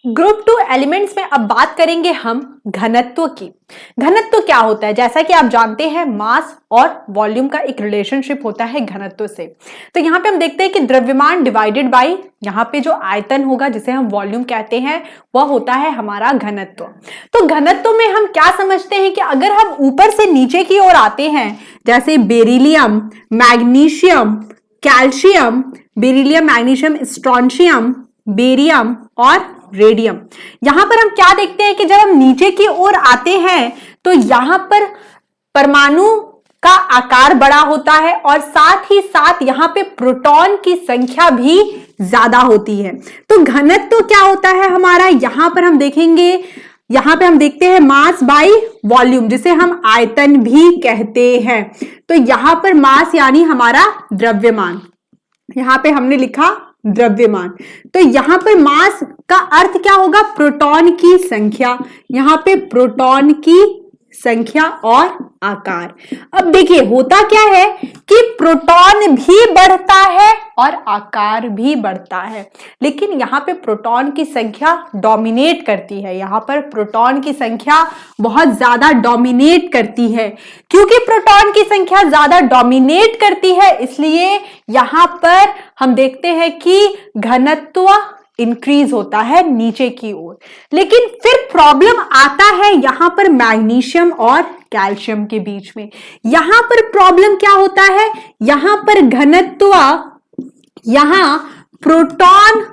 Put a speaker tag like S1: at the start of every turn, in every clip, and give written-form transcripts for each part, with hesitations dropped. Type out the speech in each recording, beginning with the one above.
S1: Group 2 elements में अब बात करेंगे हम घनत्व की। घनत्व क्या होता है? जैसा कि आप जानते हैं मास और वॉल्यूम का एक रिलेशनशिप होता है घनत्व से। तो यहाँ पे हम देखते हैं कि द्रव्यमान डिवाइडेड बाय यहाँ पे जो आयतन होगा जिसे हम वॉल्यूम कहते हैं वह होता है हमारा घनत्व। तो घनत्व में हम क्या समझते हैं कि अगर हम ऊपर से नीचे की ओर आते हैं, जैसे beryllium, magnesium, calcium, beryllium, magnesium, strontium, barium और रेडियम, यहां पर हम क्या देखते हैं कि जब हम नीचे की ओर आते हैं तो यहां पर परमाणु का आकार बड़ा होता है और साथ ही साथ यहां पे प्रोटॉन की संख्या भी ज्यादा होती है। तो घनत्व क्या होता है हमारा, यहां पर हम देखेंगे, यहां पे हम देखते हैं मास बाय वॉल्यूम जिसे हम आयतन भी कहते हैं। तो यहां पर मास यानी हमारा द्रव्यमान, यहां पे हमने लिखा द्रव्यमान। तो यहां पर मास का अर्थ क्या होगा, प्रोटॉन की संख्या, यहां पे प्रोटॉन की संख्या और आकार। अब देखिए होता क्या है कि प्रोटॉन भी बढ़ता है और आकार भी बढ़ता है, लेकिन यहां पे प्रोटॉन की संख्या डोमिनेट करती है, यहां पर प्रोटॉन की संख्या बहुत ज्यादा डोमिनेट करती है। क्योंकि प्रोटॉन की संख्या ज्यादा डोमिनेट करती है इसलिए यहां पर हम देखते हैं कि घनत्व इंक्रीज होता है नीचे की ओर। लेकिन फिर प्रॉब्लम आता है यहां पर मैग्नीशियम और कैल्शियम के बीच में। यहां पर प्रॉब्लम क्या होता है, यहां पर घनत्व, यहां प्रोटॉन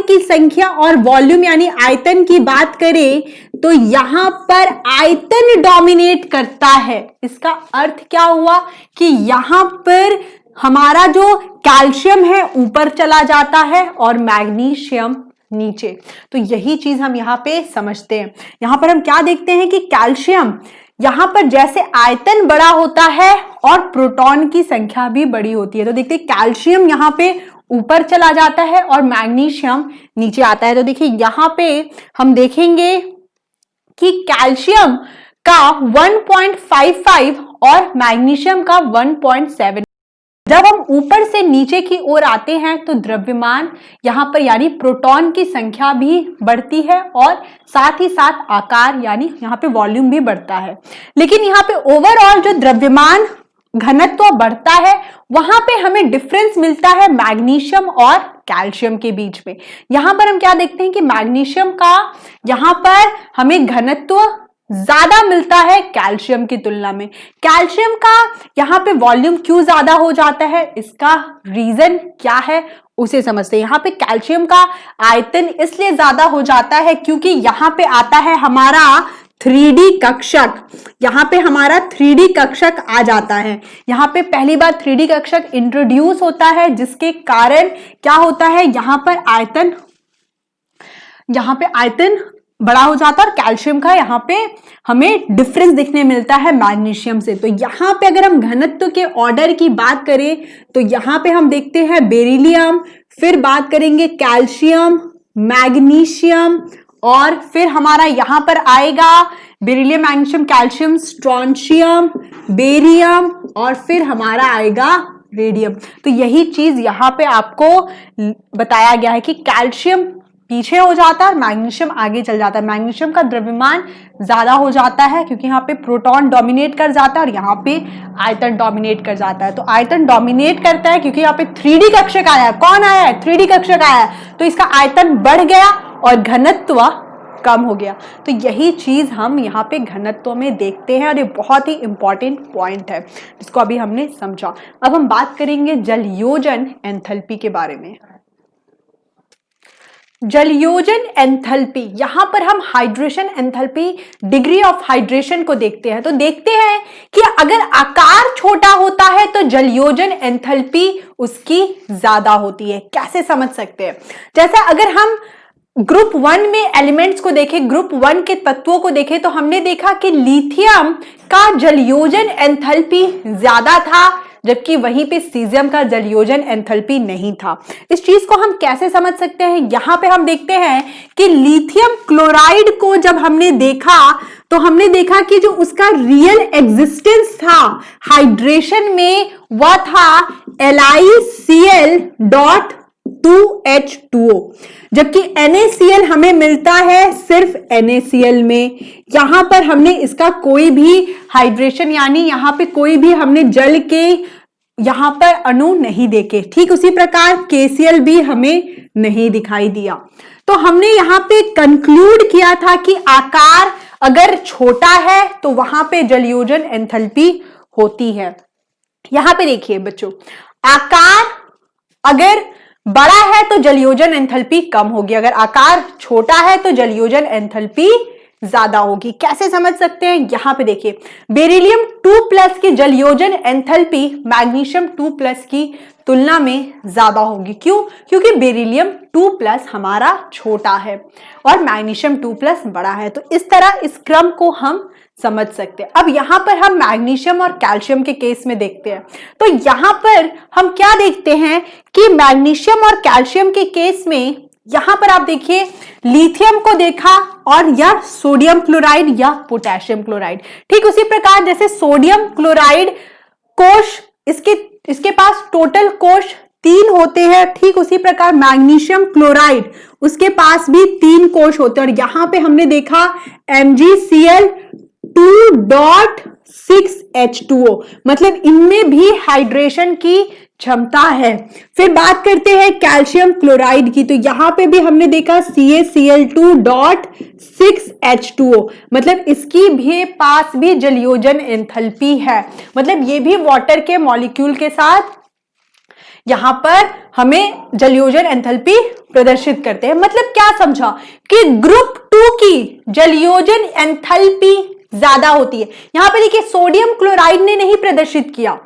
S1: की संख्या और वॉल्यूम यानी आयतन की बात करें तो यहां पर आयतन डोमिनेट करता है। इसका अर्थ क्या हुआ कि यहां पर हमारा जो कैल्शियम है ऊपर चला जाता है और मैग्नीशियम नीचे। तो यही चीज हम यहां पे समझते हैं। यहां पर हम क्या देखते हैं कि कैल्शियम यहां पर जैसे आयतन बड़ा होता है और प्रोटॉन की संख्या भी बड़ी होती है। तो देखते हैं कैल्शियम यहां पे ऊपर चला जाता है और मैग्नीशियम नीचे आता है। तो देखिए यहां पे हम देखेंगे कि कैल्शियम का 1.55 और मैग्नीशियम का 1.7। जब हम ऊपर से नीचे की ओर आते हैं तो द्रव्यमान यहां पर यानी प्रोटॉन की संख्या भी बढ़ती है और साथ ही साथ आकार यानी यहां पे वॉल्यूम भी बढ़ता है। लेकिन यहां पे ओवरऑल जो द्रव्यमान घनत्व बढ़ता है वहां पे हमें डिफरेंस मिलता है मैग्नीशियम और कैल्शियम के बीच में। यहां पर हम क्या देखते हैं कि मैग्नीशियम का यहां पर हमें घनत्व ज्यादा मिलता है कैल्शियम की तुलना में। कैल्शियम का यहां पे वॉल्यूम क्यों ज्यादा हो जाता है, इसका रीजन क्या है उसे समझते हैं। यहां पे कैल्शियम का आयतन इसलिए ज्यादा हो जाता है क्योंकि यहां पे आता है हमारा 3D कक्षक, यहां पे हमारा 3D कक्षक आ जाता है। यहां पे पहली बार 3D कक्षक इंट्रोड्यूस होता है जिसके कारण क्या होता है, यहां पे आयतन बड़ा हो जाता है और कैल्शियम का यहां पे हमें डिफरेंस दिखने मिलता है मैग्नीशियम से। तो यहां पे अगर हम घनत्व के ऑर्डर की बात करें तो यहां पे हम देखते हैं बेरिलियम, फिर बात करेंगे कैल्शियम, मैग्नीशियम और फिर हमारा यहां पर आएगा beryllium, magnesium, calcium, strontium, barium और फिर हमारा आएगा रेडियम। तो यही चीज यहां पे आपको बताया गया है कि कैल्शियम पीछे हो जाता है और मैग्नीशियम आगे चल जाता है। मैग्नीशियम का द्रव्यमान ज्यादा हो जाता है क्योंकि यहाँ पे प्रोटॉन डोमिनेट कर जाता है और यहाँ पे आयतन डोमिनेट कर जाता है। तो आयतन डोमिनेट करता है क्योंकि यहाँ पे 3D कक्षक आया है। कौन आया है, 3D कक्षक आया है, तो इसका आयतन बढ़ गया और घनत्व कम हो गया। तो यही चीज हम यहाँ पे घनत्व में देखते हैं और ये बहुत ही इंपॉर्टेंट पॉइंट है जिसको अभी हमने समझा। अब हम बात करेंगे जलयोजन एंथैल्पी के बारे में। जलयोजन एंथैल्पी, यहां पर हम hydration enthalpy, degree of hydration को देखते हैं। तो देखते हैं कि अगर आकार छोटा होता है तो जलयोजन एंथैल्पी उसकी ज्यादा होती है। कैसे समझ सकते हैं, जैसे अगर हम ग्रुप 1 में एलिमेंट्स को देखें, ग्रुप 1 के तत्वों को देखें तो हमने देखा कि लिथियम का जलयोजन एंथैल्पी ज्यादा था जबकि वहीं पे सीजियम का जलयोजन एंथैल्पी नहीं था। इस चीज को हम कैसे समझ सकते हैं, यहां पे हम देखते हैं कि लिथियम क्लोराइड को जब हमने देखा तो हमने देखा कि जो उसका रियल एग्जिस्टेंस था हाइड्रेशन में वह था LiCl 2H2O, जबकि NaCl हमें मिलता है सिर्फ NaCl में। यहां पर हमने इसका कोई भी हाइड्रेशन यानी यहां पे कोई भी हमने जल के यहां पर अणु नहीं देखे। ठीक उसी प्रकार KCl भी हमें नहीं दिखाई दिया। तो हमने यहां पे कंक्लूड किया था कि आकार अगर छोटा है तो वहां पे जलयोजन एंथैल्पी होती है। यहां पे देखिए बच्चों, आकार अगर बड़ा है तो जलयोजन एंथैल्पी कम होगी, अगर आकार छोटा है तो जलयोजन एंथैल्पी ज्यादा होगी। कैसे समझ सकते हैं, यहां पे देखिए बेरिलियम 2+ की जलयोजन एंथैल्पी मैग्नीशियम 2+ की तुलना में ज्यादा होगी। क्यों? क्योंकि बेरिलियम 2+ हमारा छोटा है और मैग्नीशियम 2+ बड़ा है। तो इस तरह इस क्रम को हम समझ सकते हैं। अब यहां पर हम मैग्नीशियम और कैल्शियम के केस में देखते हैं। तो यहां पर हम क्या देखते हैं कि मैग्नीशियम और कैल्शियम के केस में यहां पर आप देखिए लिथियम को देखा और या सोडियम क्लोराइड या पोटेशियम क्लोराइड। ठीक उसी प्रकार जैसे सोडियम क्लोराइड कोश इसके पास टोटल कोश 3 होते हैं, ठीक उसी प्रकार मैग्नीशियम क्लोराइड उसके पास भी 3 कोश होते हैं। और यहां पे हमने देखा MgCl 2.6H2O, मतलब इनमें भी हाइड्रेशन की क्षमता है। फिर बात करते हैं कैल्शियम क्लोराइड की, तो यहां पे भी हमने देखा CaCl2.6H2O, मतलब इसकी भी पास भी जलयोजन एंथैल्पी है। मतलब ये भी वाटर के मॉलिक्यूल के साथ यहां पर हमें जलयोजन एंथैल्पी प्रदर्शित करते हैं। मतलब क्या समझा कि ग्रुप 2 की जलयोजन एंथैल्पी ज्यादा होती है। यहां पे देखिए सोडियम क्लोराइड ने नहीं प्रदर्शित किया,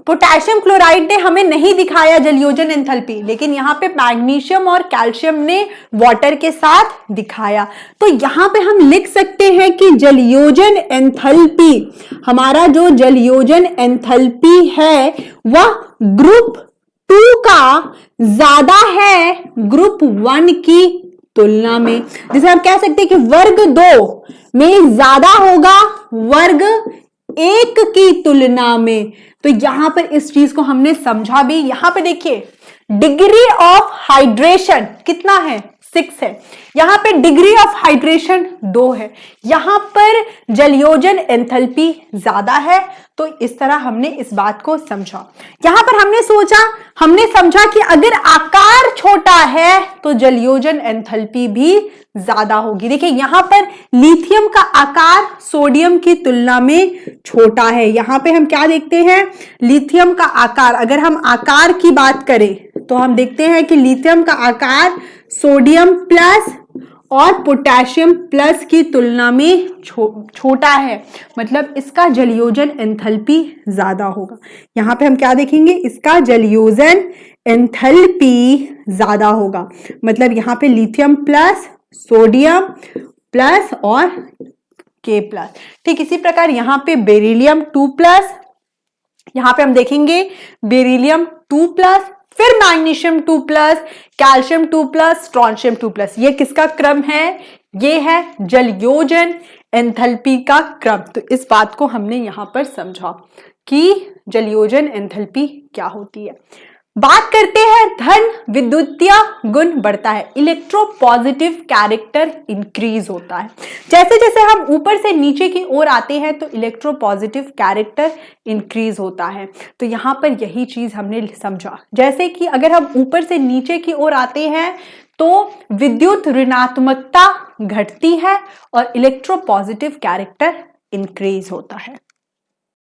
S1: पोटेशियम क्लोराइड ने हमें नहीं दिखाया जलयोजन एंथैल्पी, लेकिन यहां पे मैग्नीशियम और कैल्शियम ने वाटर के साथ दिखाया। तो यहां पे हम लिख सकते हैं कि जलयोजन एंथैल्पी, हमारा जो जलयोजन एंथैल्पी है वह ग्रुप 2 का ज्यादा है ग्रुप 1 की तुलना में। जिसे हम कह सकते हैं कि वर्ग 2 में ज्यादा होगा वर्ग 1 की तुलना में। तो यहां पर इस चीज को हमने समझा भी। यहां पे देखिए डिग्री ऑफ हाइड्रेशन कितना है, 6 है। यहां पे डिग्री ऑफ हाइड्रेशन 2 है। यहां पर जलयोजन एंथैल्पी ज्यादा है। तो इस तरह हमने इस बात को समझा। यहां पर हमने समझा कि अगर आकार छोटा है तो जलयोजन एंथैल्पी भी ज्यादा होगी। देखिए यहां पर लिथियम का आकार सोडियम की तुलना में छोटा है। यहां पे हम क्या देखते हैं, लिथियम का आकार, अगर हम आकार की बात करें तो हम देखते हैं कि लिथियम का आकार सोडियम प्लस और पोटेशियम प्लस की तुलना में छोटा है। मतलब इसका जलयोजन एंथैल्पी ज्यादा होगा। यहां पे हम क्या देखेंगे, इसका जलयोजन एंथैल्पी ज्यादा होगा। मतलब यहां पे लिथियम प्लस सोडियम प्लस और K+। ठीक इसी प्रकार यहां पे बेरिलियम 2+, यहां पे हम देखेंगे बेरिलियम 2+, फिर मैग्नीशियम 2+, कैल्शियम 2+, स्ट्रोंशियम 2+। ये किसका क्रम है, ये है जलयोजन एंथैल्पी का क्रम। तो इस बात को हमने यहां पर समझा कि जलयोजन एंथैल्पी क्या होती है। बात करते हैं धन विद्युतीय गुण बढ़ता है, इलेक्ट्रोपॉजिटिव कैरेक्टर इंक्रीज होता है। जैसे जैसे हम ऊपर से नीचे की ओर आते हैं तो इलेक्ट्रोपॉजिटिव कैरेक्टर इंक्रीज होता है। तो यहां पर यही चीज हमने समझा। जैसे कि अगर हम ऊपर से नीचे की ओर आते हैं तो विद्युत ऋणात्मकता घटती है और इलेक्ट्रोपॉजिटिव कैरेक्टर इंक्रीज होता है।